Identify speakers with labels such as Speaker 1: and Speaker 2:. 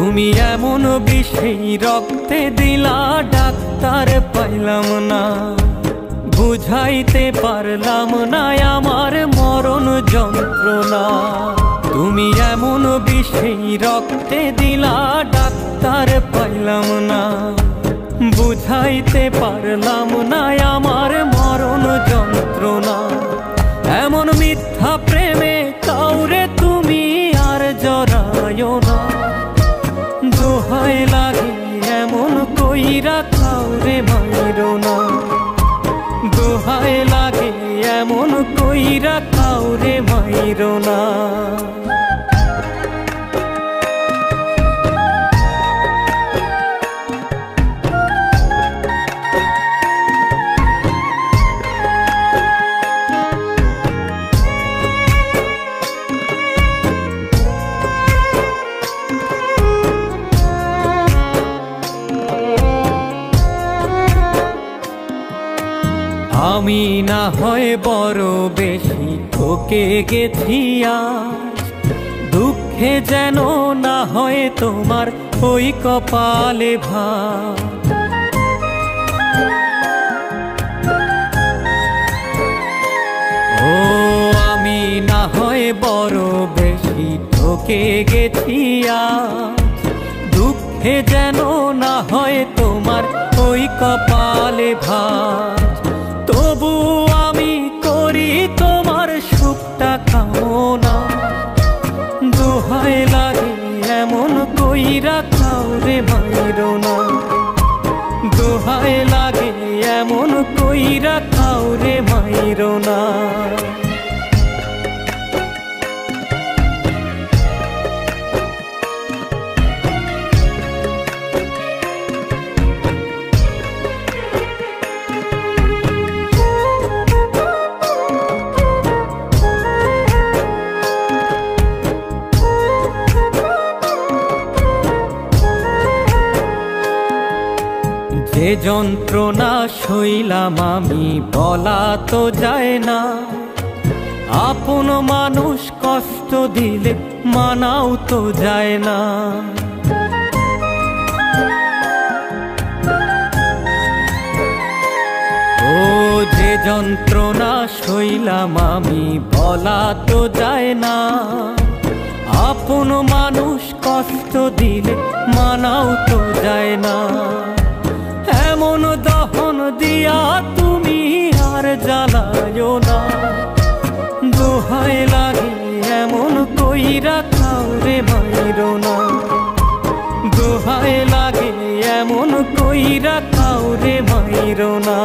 Speaker 1: তুমি এমন বিষেই রক্তে দিলা ডাক্তার পাইলাম না, বুঝাইতে পারলাম না আমার মরণ যন্ত্রণা। তুমি এমন বিষেই রক্তে দিলা ডাক্তার পাইলাম না, বুঝাইতে পারলাম না আমার মরণ যন্ত্রণা। এমন মিথ্যা প্রেমে কাউরে তুমি আর জড়ায়ো না, দোহাই লাগে এমন কইরা কাউরে মাইরো না, দোহাই লাগে এমন কইরা কাউরে মাইরো না। আমি না হয় বড় বেশি ঠকে গেছি আজ, দুঃখে যেন না হয় তোমার ওই কপালে ভাঁজ। ও আমি না হয় বড় বেশি ঠকে গেছি আজ, দুঃখে যেন না হয় তোমার ওই কপালে ভাঁজ। তবু আমি করি তোমার সুখটা কামনা, দোহাই লাগে এমন কইরা কাউরে মাইরো না, দোহাই লাগে এমন কইরা কাউরে মাইরো না। যে যন্ত্রণা সইলাম আমি বলা তো যায় না, আপন মানুষ কষ্ট দিলে মানাও তো যায় না। ও যে যন্ত্রণা সইলাম আমি বলা তো যায় না, আপন মানুষ কষ্ট দিলে মানাও তো যায় না। এমন দহন দিয়া তুমি আর জ্বালায়ো না, দোহাই লাগে এমন কইরা কাউরে মাইরো না, দোহাই লাগে এমন কইরা কাউরে মাইরো না।